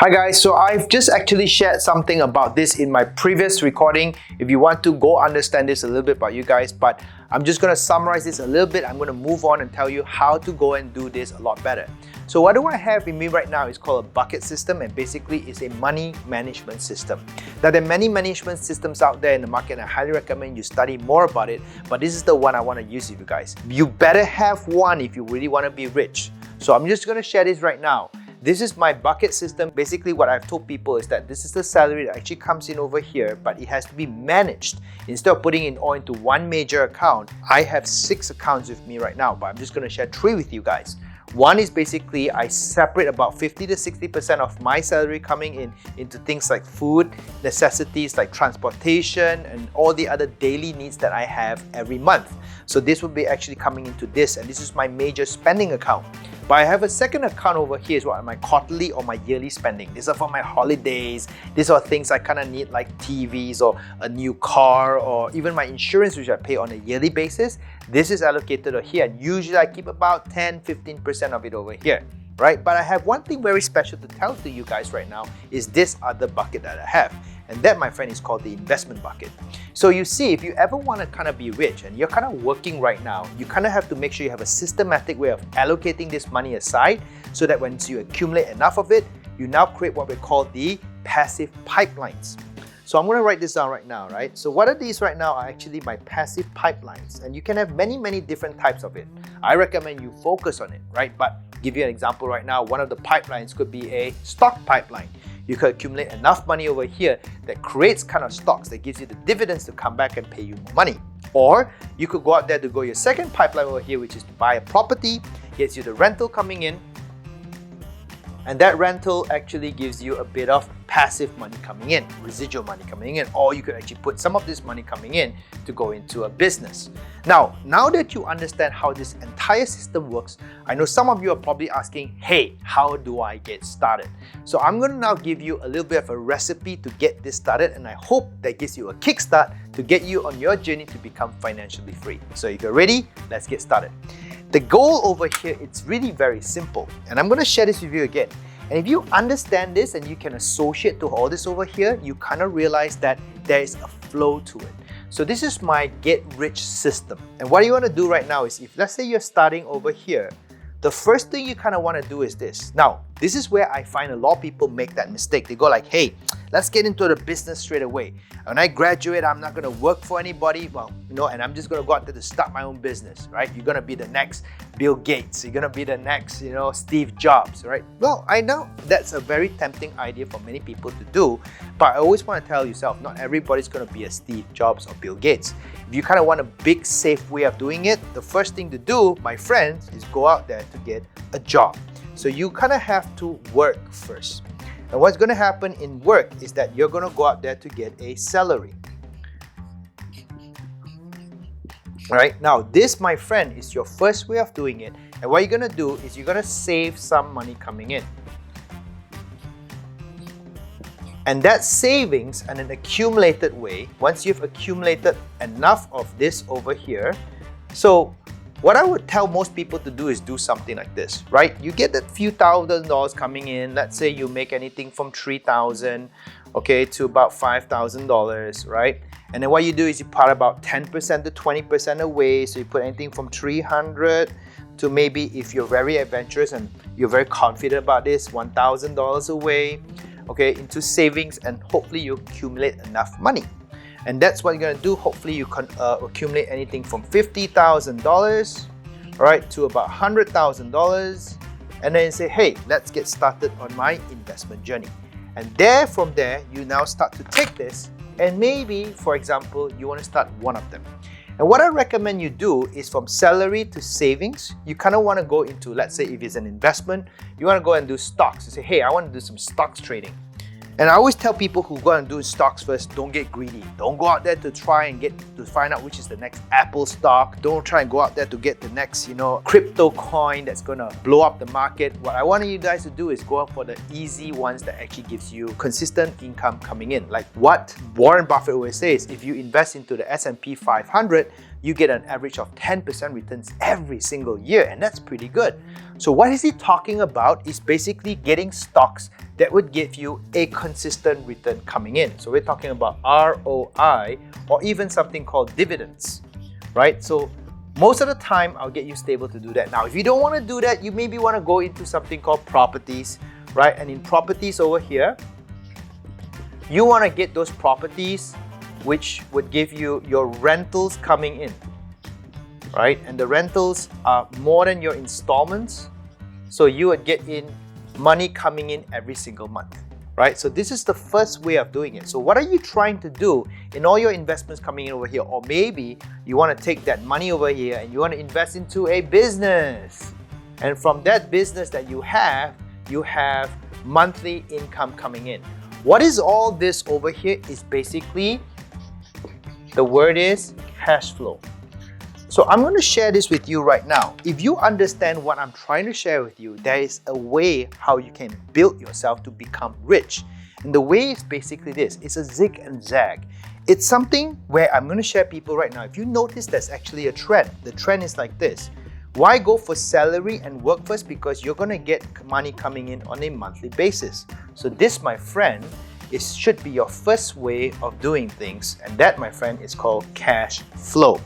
Hi guys, so I've just actually shared something about this in my previous recording. If you want to go understand this a little bit about you guys, but I'm just going to summarize this a little bit. I'm going to move on and tell you how to go and do this a lot better. So what do I have in me right now is called a bucket system, and basically it's a money management system. Now there are many management systems out there in the market and I highly recommend you study more about it, but this is the one I want to use with you guys. You better have one if you really want to be rich. So I'm just going to share this right now. This is my bucket system. Basically what I've told people is that this is the salary that actually comes in over here, but it has to be managed. Instead of putting it all into one major account, I have 6 accounts with me right now, but I'm just going to share 3 with you guys. One is basically I separate about 50 to 60% of my salary coming in into things like food, necessities like transportation, and all the other daily needs that I have every month. So this will be actually coming into this, and this is my major spending account. But I have a second account over here is what my quarterly or my yearly spending. These are for my holidays. These are things I kind of need like TVs or a new car or even my insurance, which I pay on a yearly basis. This is allocated over here, and usually I keep about 10-15% of it over here, right? But I have one thing very special to tell to you guys right now is this other bucket that I have. And that, my friend, is called the investment bucket. So you see, if you ever want to kind of be rich and you're kind of working right now, you kind of have to make sure you have a systematic way of allocating this money aside so that once you accumulate enough of it, you now create what we call the passive pipelines. So I'm going to write this down right now, right? So what are these right now are actually my passive pipelines, and you can have many different types of it. I recommend you focus on it, right? But give you an example right now, one of the pipelines could be a stock pipeline. You could accumulate enough money over here that creates kind of stocks that gives you the dividends to come back and pay you more money. Or you could go out there to go your second pipeline over here, which is to buy a property, gets you the rental coming in, and that rental actually gives you a bit of passive money coming in, residual money coming in, or you could actually put some of this money coming in to go into a business. Now that you understand how this entire system works, I know some of you are probably asking, hey, how do I get started? So I'm going to now give you a little bit of a recipe to get this started, and I hope that gives you a kickstart to get you on your journey to become financially free. So if you're ready, let's get started. The goal over here, it's really very simple, and I'm going to share this with you again. And if you understand this and you can associate to all this over here, you kind of realize that there is a flow to it. So this is my get rich system. And what you want to do right now is, if let's say you're starting over here, the first thing you kind of want to do is this. Now, this is where I find a lot of people make that mistake. They go like, hey, let's get into the business straight away. When I graduate, I'm not going to work for anybody, and I'm just going to go out there to start my own business, right? You're going to be the next Bill Gates. You're going to be the next, Steve Jobs, right? Well, I know that's a very tempting idea for many people to do, but I always want to tell yourself, not everybody's going to be a Steve Jobs or Bill Gates. If you kind of want a big, safe way of doing it, the first thing to do, my friends, is go out there to get a job. So you kind of have to work first. And what's going to happen in work is that you're going to go out there to get a salary. All right, now this, my friend, is your first way of doing it. And what you're going to do is you're going to save some money coming in. And that savings in an accumulated way, once you've accumulated enough of this over here, so what I would tell most people to do is do something like this, right? You get that few $1,000s coming in. Let's say you make anything from $3,000, okay, to about $5,000, right? And then what you do is you put about 10% to 20% away. So you put anything from $300 to maybe, if you're very adventurous and you're very confident about this, $1,000 away, okay, into savings, and hopefully you accumulate enough money. And that's what you're going to do. Hopefully you can accumulate anything from $50,000, right, to about $100,000. And then you say, hey, let's get started on my investment journey. And from there, you now start to take this, and maybe, for example, you want to start one of them. And what I recommend you do is from salary to savings, you kind of want to go into, let's say if it's an investment, you want to go and do stocks. You say, hey, I want to do some stocks trading. And I always tell people who go and do stocks first, don't get greedy. Don't go out there to try and find out which is the next Apple stock. Don't try and go out there to get the next, crypto coin that's gonna blow up the market. What I want you guys to do is go out for the easy ones that actually gives you consistent income coming in. Like what Warren Buffett always says, if you invest into the S&P 500, you get an average of 10% returns every single year, and that's pretty good. So what is he talking about is basically getting stocks that would give you a consistent return coming in. So we're talking about ROI or even something called dividends, right? So most of the time, I'll get you stable to do that. Now, if you don't want to do that, you maybe want to go into something called properties, right? And in properties over here, you want to get those properties which would give you your rentals coming in, right? And the rentals are more than your installments. So you would get in money coming in every single month, right? So this is the first way of doing it. So what are you trying to do in all your investments coming in over here? Or maybe you want to take that money over here and you want to invest into a business. And from that business that you have monthly income coming in. What is all this over here is basically, the word is cash flow. So I'm going to share this with you right now. If you understand what I'm trying to share with you, there is a way how you can build yourself to become rich. And the way is basically this. It's a zig and zag. It's something where I'm going to share people right now. If you notice, there's actually a trend. The trend is like this. Why go for salary and work first? Because you're going to get money coming in on a monthly basis. So this, my friend, should be your first way of doing things. And that, my friend, is called cash flow.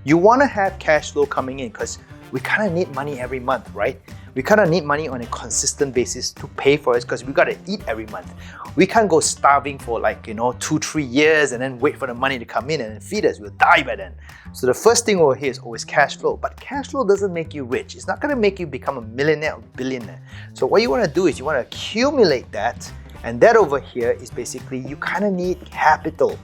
You want to have cash flow coming in because we kind of need money every month, right? We kind of need money on a consistent basis to pay for it because we got to eat every month. We can't go starving for 2-3 years and then wait for the money to come in and feed us. We'll die by then. So the first thing over here is always cash flow. But cash flow doesn't make you rich. It's not going to make you become a millionaire or billionaire. So what you want to do is you want to accumulate that. And that over here is basically you kind of need capital.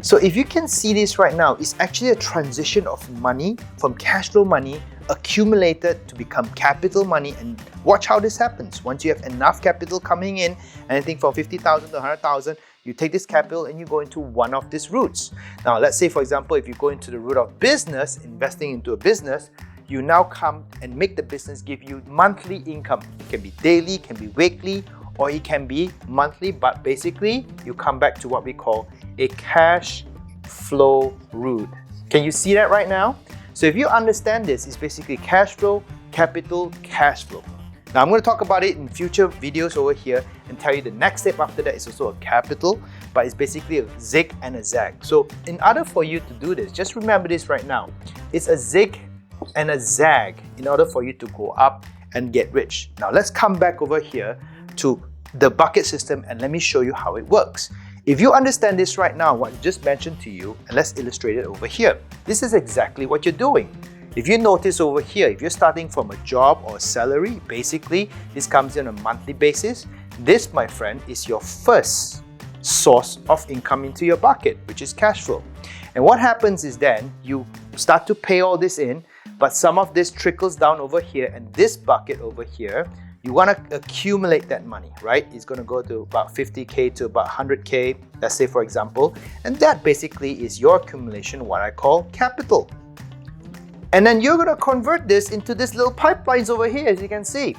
So if you can see this right now, it's actually a transition of money from cash flow money accumulated to become capital money. And watch how this happens. Once you have enough capital coming in, anything from 50,000 to 100,000, you take this capital and you go into one of these routes. Now, let's say, for example, if you go into the route of business, investing into a business, you now come and make the business give you monthly income. It can be daily, it can be weekly, or it can be monthly, but basically you come back to what we call a cash flow route. Can you see that right now? So if you understand this, it's basically cash flow, capital, cash flow. Now I'm going to talk about it in future videos over here and tell you the next step after that is also a capital, but it's basically a zig and a zag. So in order for you to do this, just remember this right now. It's a zig and a zag in order for you to go up and get rich. Now let's come back over here to the bucket system and let me show you how it works. If you understand this right now, what I just mentioned to you, and let's illustrate it over here. This is exactly what you're doing. If you notice over here, if you're starting from a job or a salary, basically this comes in on a monthly basis. This, my friend, is your first source of income into your bucket, which is cash flow. And what happens is then you start to pay all this in, but some of this trickles down over here, and this bucket over here, you want to accumulate that money, right? It's going to go to about 50K to about 100K, let's say, for example. And that basically is your accumulation, what I call capital. And then you're going to convert this into this little pipelines over here, as you can see.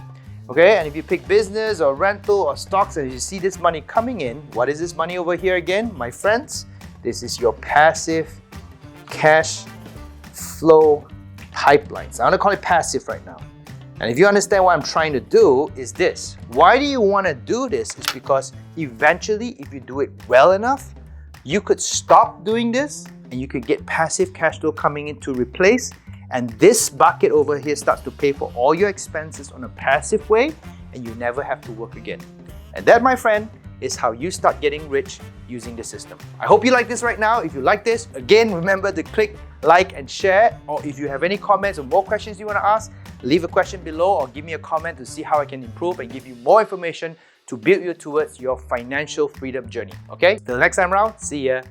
Okay, and if you pick business or rental or stocks and you see this money coming in, what is this money over here again, my friends? This is your passive cash flow pipelines. I'm going to call it passive right now. And if you understand what I'm trying to do is this. Why do you want to do this? Is because eventually, if you do it well enough, you could stop doing this and you could get passive cash flow coming in to replace. And this bucket over here starts to pay for all your expenses on a passive way and you never have to work again. And that, my friend, is how you start getting rich using the system. I hope you like this right now. If you like this, again, remember to click like and share. Or if you have any comments or more questions you want to ask, leave a question below or give me a comment to see how I can improve and give you more information to build you towards your financial freedom journey. Okay? Till next time around, see ya.